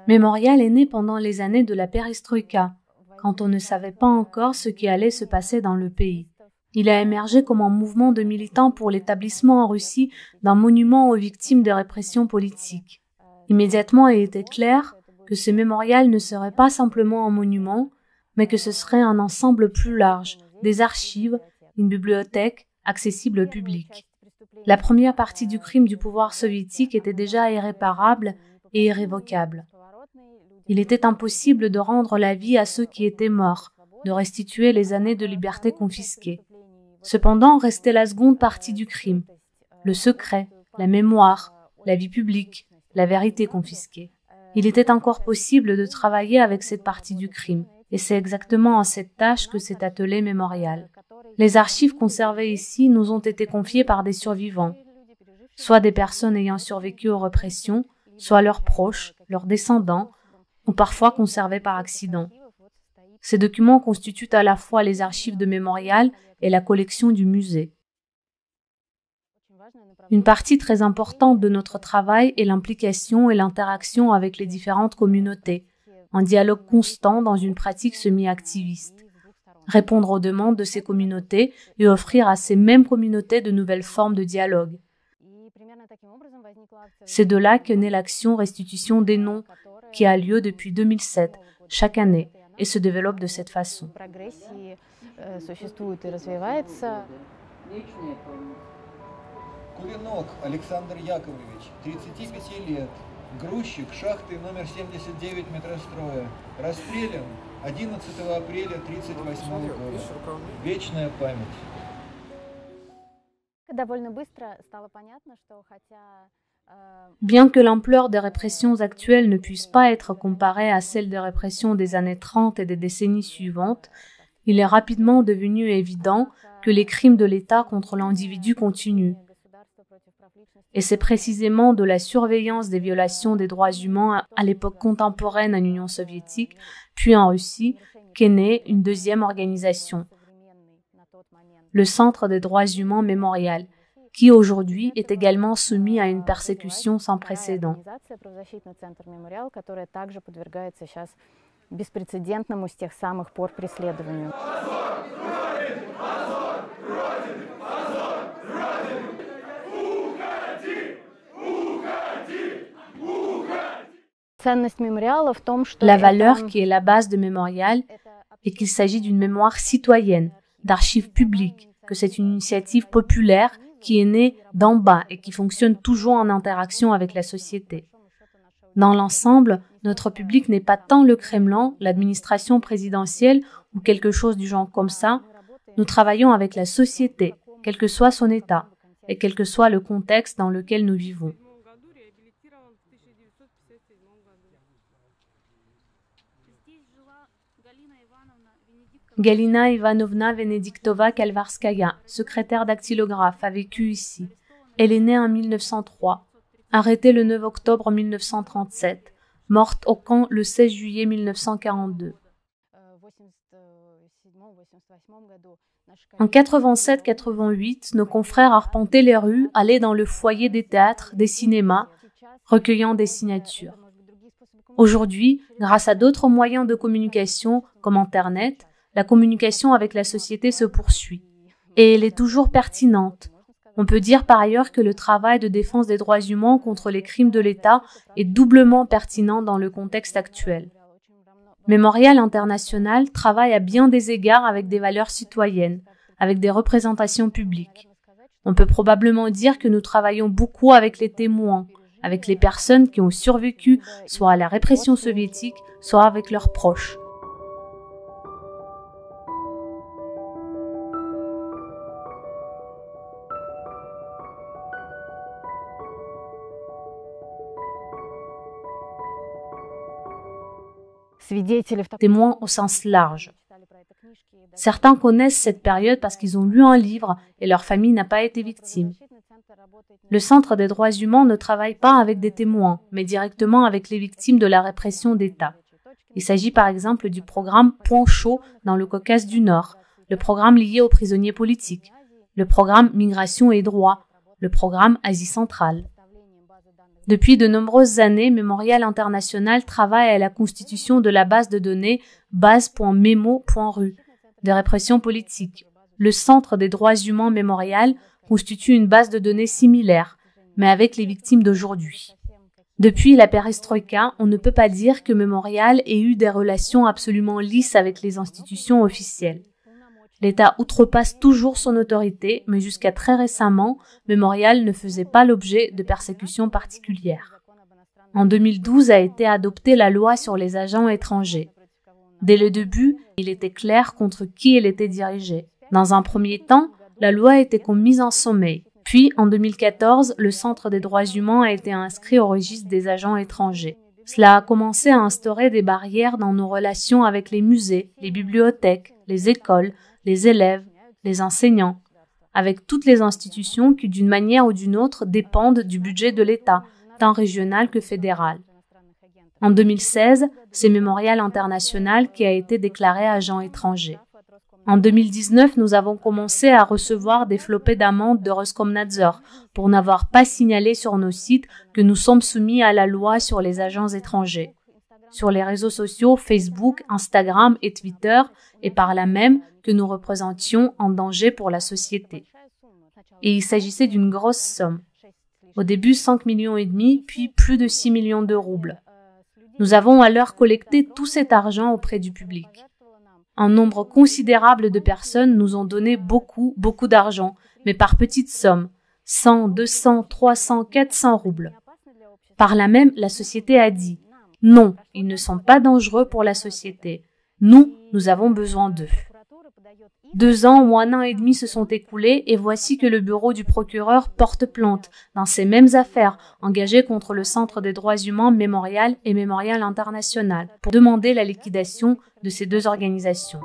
Mémorial est né pendant les années de la perestroïka, quand on ne savait pas encore ce qui allait se passer dans le pays. Il a émergé comme un mouvement de militants pour l'établissement en Russie d'un monument aux victimes des répressions politiques. Immédiatement, il était clair que ce mémorial ne serait pas simplement un monument, mais que ce serait un ensemble plus large, des archives, une bibliothèque accessible au public. La première partie du crime du pouvoir soviétique était déjà irréparable et irrévocable. Il était impossible de rendre la vie à ceux qui étaient morts, de restituer les années de liberté confisquées. Cependant, restait la seconde partie du crime, le secret, la mémoire, la vie publique, la vérité confisquée. Il était encore possible de travailler avec cette partie du crime, et c'est exactement à cette tâche que s'est attelé Mémorial. Les archives conservées ici nous ont été confiées par des survivants, soit des personnes ayant survécu aux répressions, soit leurs proches, leurs descendants, ou parfois conservés par accident. Ces documents constituent à la fois les archives de Mémorial et la collection du musée. Une partie très importante de notre travail est l'implication et l'interaction avec les différentes communautés, un dialogue constant dans une pratique semi-activiste. Répondre aux demandes de ces communautés et offrir à ces mêmes communautés de nouvelles formes de dialogue. C'est de là que naît l'action Restitution des noms, qui a lieu depuis 2007, chaque année, et se développe de cette façon. Кулинок Александр Яковлевич, 35 лет, грузчик шахты номер 79 метростроя, расстрелян 11 апреля 1938 года. Вечная память. Bien que l'ampleur des répressions actuelles ne puisse pas être comparée à celle des répressions des années 30 et des décennies suivantes, il est rapidement devenu évident que les crimes de l'État contre l'individu continuent. Et c'est précisément de la surveillance des violations des droits humains à l'époque contemporaine en Union soviétique, puis en Russie, qu'est née une deuxième organisation, le Centre des droits humains Mémorial, qui aujourd'hui est également soumis à une persécution sans précédent. La valeur qui est la base de Mémorial est qu'il s'agit d'une mémoire citoyenne, d'archives publiques, que c'est une initiative populaire qui est née d'en bas et qui fonctionne toujours en interaction avec la société. Dans l'ensemble, notre public n'est pas tant le Kremlin, l'administration présidentielle ou quelque chose du genre comme ça. Nous travaillons avec la société, quel que soit son état, et quel que soit le contexte dans lequel nous vivons. Galina Ivanovna Venediktova-Kalvarskaya, secrétaire dactylographe, a vécu ici. Elle est née en 1903, arrêtée le 9 octobre 1937, morte au camp le 16 juillet 1942. En 87-88, nos confrères arpentaient les rues, allaient dans le foyer des théâtres, des cinémas, recueillant des signatures. Aujourd'hui, grâce à d'autres moyens de communication comme Internet, la communication avec la société se poursuit. Et elle est toujours pertinente. On peut dire par ailleurs que le travail de défense des droits humains contre les crimes de l'État est doublement pertinent dans le contexte actuel. Mémorial International travaille à bien des égards avec des valeurs citoyennes, avec des représentations publiques. On peut probablement dire que nous travaillons beaucoup avec les témoins, avec les personnes qui ont survécu soit à la répression soviétique, soit avec leurs proches. Témoins au sens large. Certains connaissent cette période parce qu'ils ont lu un livre et leur famille n'a pas été victime. Le Centre des droits humains ne travaille pas avec des témoins, mais directement avec les victimes de la répression d'État. Il s'agit par exemple du programme Point chaud dans le Caucase du Nord, le programme lié aux prisonniers politiques, le programme Migration et droits, le programme Asie centrale. Depuis de nombreuses années, Mémorial International travaille à la constitution de la base de données base.memo.ru de répression politique. Le Centre des droits humains Mémorial constitue une base de données similaire, mais avec les victimes d'aujourd'hui. Depuis la perestroïka, on ne peut pas dire que Mémorial ait eu des relations absolument lisses avec les institutions officielles. L'État outrepasse toujours son autorité, mais jusqu'à très récemment, Mémorial ne faisait pas l'objet de persécutions particulières. En 2012 a été adoptée la loi sur les agents étrangers. Dès le début, il était clair contre qui elle était dirigée. Dans un premier temps, la loi était comme mise en sommeil. Puis, en 2014, le Centre des droits humains a été inscrit au registre des agents étrangers. Cela a commencé à instaurer des barrières dans nos relations avec les musées, les bibliothèques, les écoles, les élèves, les enseignants, avec toutes les institutions qui, d'une manière ou d'une autre, dépendent du budget de l'État, tant régional que fédéral. En 2016, c'est Mémorial International qui a été déclaré agent étranger. En 2019, nous avons commencé à recevoir des flopées d'amendes de Roskomnadzor pour n'avoir pas signalé sur nos sites que nous sommes soumis à la loi sur les agents étrangers. Sur les réseaux sociaux Facebook, Instagram et Twitter, et par là même que nous représentions un danger pour la société. Et il s'agissait d'une grosse somme. Au début 5,5 millions, puis plus de 6 millions de roubles. Nous avons alors collecté tout cet argent auprès du public. Un nombre considérable de personnes nous ont donné beaucoup d'argent, mais par petites sommes, 100, 200, 300, 400 roubles. Par là même, la société a dit « Non, ils ne sont pas dangereux pour la société. Nous avons besoin d'eux. » 2 ans ou 1 an et demi se sont écoulés et voici que le bureau du procureur porte plainte dans ces mêmes affaires engagées contre le Centre des droits humains Mémorial et Mémorial International pour demander la liquidation de ces 2 organisations.